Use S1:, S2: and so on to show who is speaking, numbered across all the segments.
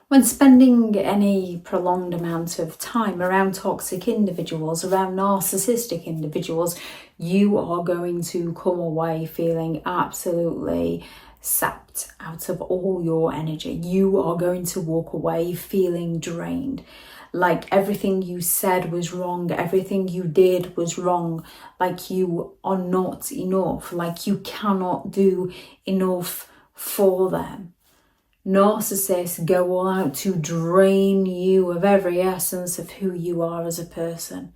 S1: When spending any prolonged amount of time around toxic individuals, around narcissistic individuals, you are going to come away feeling absolutely sapped out of all your energy. You are going to walk away feeling drained, like everything you said was wrong, everything you did was wrong, like you are not enough, like you cannot do enough for them. Narcissists go all out to drain you of every essence of who you are as a person.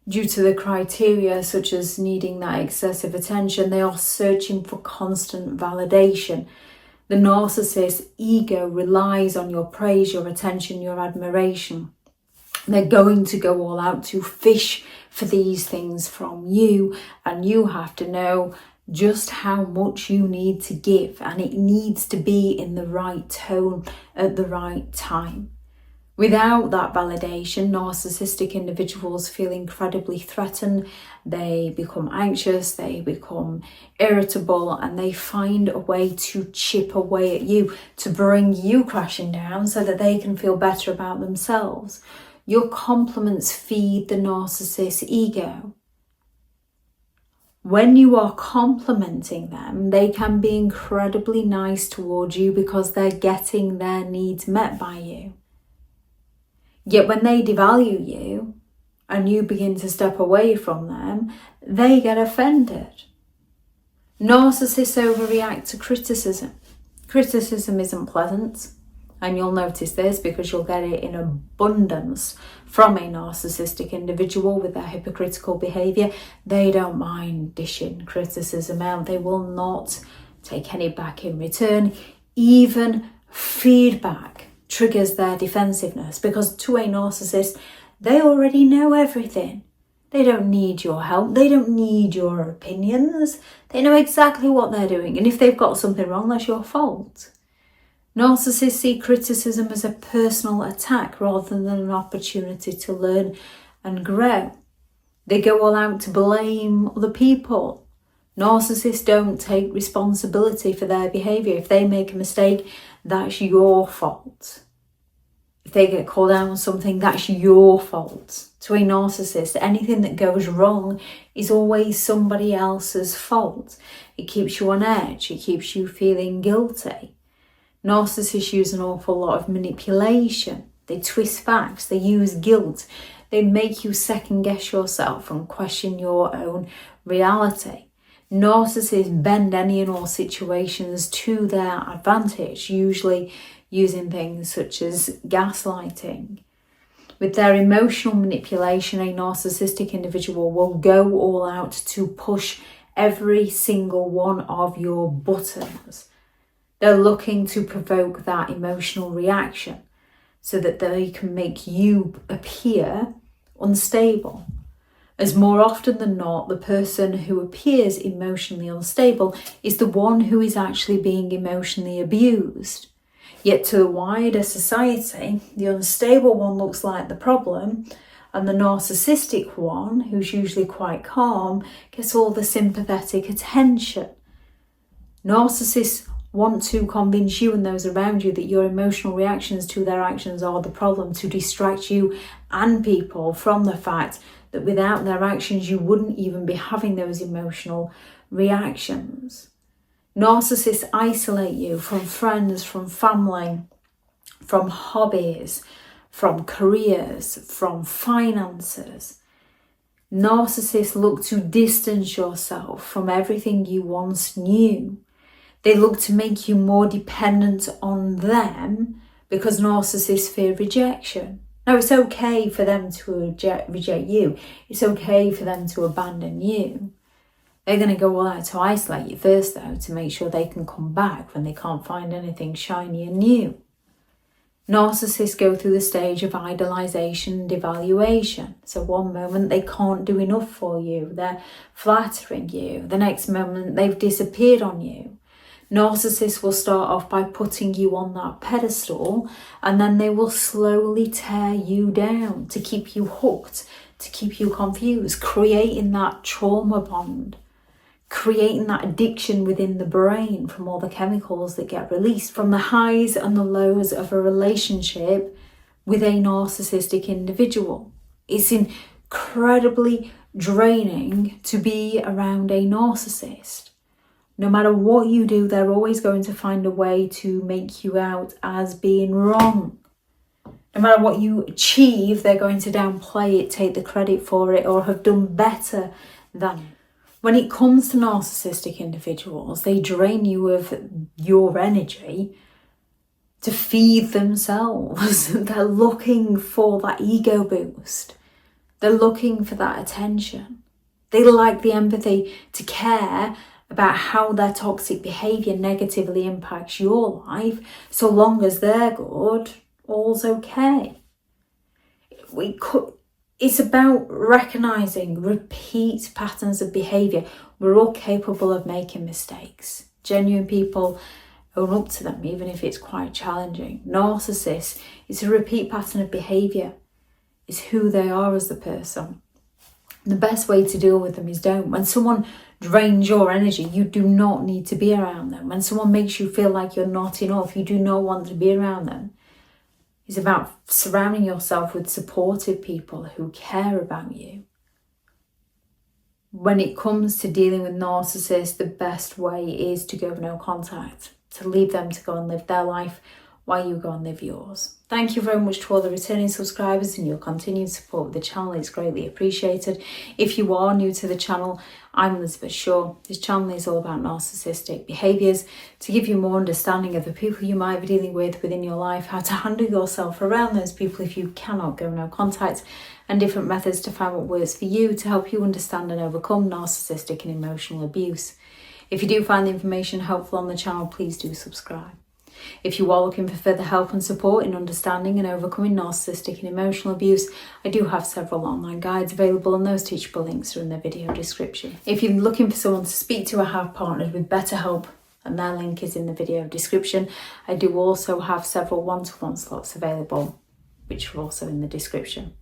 S1: Due to the criteria such as needing that excessive attention, they are searching for constant validation. The narcissist's ego relies on your praise, your attention, your admiration. They're going to go all out to fish for these things from you, and you have to know just how much you need to give, and it needs to be in the right tone at the right time. Without that validation, narcissistic individuals feel incredibly threatened, they become anxious, they become irritable, and they find a way to chip away at you, to bring you crashing down so that they can feel better about themselves. Your compliments feed the narcissist's ego. When you are complimenting them, they can be incredibly nice towards you because they're getting their needs met by you. Yet when they devalue you and you begin to step away from them, they get offended. Narcissists overreact to criticism. Criticism isn't pleasant, and you'll notice this because you'll get it in abundance from a narcissistic individual with their hypocritical behaviour. They don't mind dishing criticism out. They will not take any back in return. Even feedback triggers their defensiveness, because to a narcissist, they already know everything. They don't need your help. They don't need your opinions. They know exactly what they're doing. And if they've got something wrong, that's your fault. Narcissists see criticism as a personal attack rather than an opportunity to learn and grow. They go all out to blame other people. Narcissists don't take responsibility for their behaviour. If they make a mistake, that's your fault. If they get called out on something, that's your fault. To a narcissist, anything that goes wrong is always somebody else's fault. It keeps you on edge. It keeps you feeling guilty. Narcissists use an awful lot of manipulation. They twist facts. They use guilt. They make you second guess yourself and question your own reality. Narcissists bend any and all situations to their advantage, usually using things such as gaslighting. With their emotional manipulation, a narcissistic individual will go all out to push every single one of your buttons. They're looking to provoke that emotional reaction so that they can make you appear unstable. As more often than not, the person who appears emotionally unstable is the one who is actually being emotionally abused. Yet to the wider society, the unstable one looks like the problem, and the narcissistic one, who's usually quite calm, gets all the sympathetic attention. Narcissists want to convince you and those around you that your emotional reactions to their actions are the problem, to distract you and people from the fact that without their actions you wouldn't even be having those emotional reactions. Narcissists isolate you from friends, from family, from hobbies, from careers, from finances. Narcissists look to distance yourself from everything you once knew. They look to make you more dependent on them because narcissists fear rejection. Now, it's okay for them to reject you. It's okay for them to abandon you. They're going to go all out to isolate you first, though, to make sure they can come back when they can't find anything shiny and new. Narcissists go through the stage of idolization and devaluation. So one moment they can't do enough for you. They're flattering you. The next moment they've disappeared on you. Narcissists will start off by putting you on that pedestal, and then they will slowly tear you down to keep you hooked, to keep you confused, creating that trauma bond, creating that addiction within the brain from all the chemicals that get released from the highs and the lows of a relationship with a narcissistic individual. It's incredibly draining to be around a narcissist. No matter what you do, they're always going to find a way to make you out as being wrong. No matter what you achieve, they're going to downplay it, take the credit for it, or have done better than it. When it comes to narcissistic individuals, they drain you of your energy to feed themselves. They're looking for that ego boost. They're looking for that attention. They like the empathy to care about how their toxic behaviour negatively impacts your life. So long as they're good, all's okay. It's about recognising repeat patterns of behaviour. We're all capable of making mistakes. Genuine people own up to them, even if it's quite challenging. Narcissists, it's a repeat pattern of behaviour. It's who they are as the person. The best way to deal with them is don't. When someone drains your energy, you do not need to be around them. When someone makes you feel like you're not enough, you do not want to be around them. It's about surrounding yourself with supportive people who care about you. When it comes to dealing with narcissists, the best way is to go no contact, to leave them to go and live their life while you go and live yours. Thank you very much to all the returning subscribers and your continued support of the channel. It's greatly appreciated. If you are new to the channel, I'm Elizabeth Shaw. This channel is all about narcissistic behaviours to give you more understanding of the people you might be dealing with within your life, how to handle yourself around those people if you cannot go no contact, and different methods to find what works for you to help you understand and overcome narcissistic and emotional abuse. If you do find the information helpful on the channel, please do subscribe. If you are looking for further help and support in understanding and overcoming narcissistic and emotional abuse, I do have several online guides available, and those teachable links are in the video description. If you're looking for someone to speak to, I have partnered with BetterHelp, and their link is in the video description. I do also have several one-to-one slots available, which are also in the description.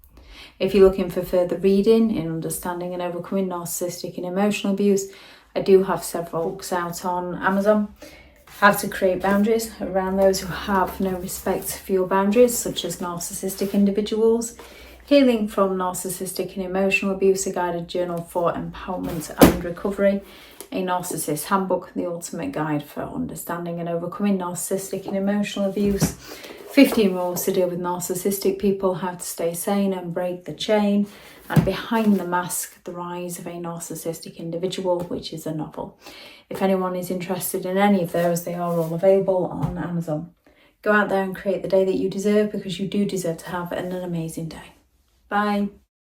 S1: If you're looking for further reading in understanding and overcoming narcissistic and emotional abuse, I do have several books out on Amazon. How to create boundaries around those who have no respect for your boundaries, such as narcissistic individuals. Healing from narcissistic and emotional abuse, a guided journal for empowerment and recovery. A Narcissists Handbook, the ultimate guide for understanding and overcoming narcissistic and emotional abuse. 15 rules to deal with narcissistic people, how to stay sane and break the chain. And Behind the Mask, the rise of a narcissistic individual, which is a novel. If anyone is interested in any of those, they are all available on Amazon. Go out there and create the day that you deserve, because you do deserve to have an amazing day. Bye.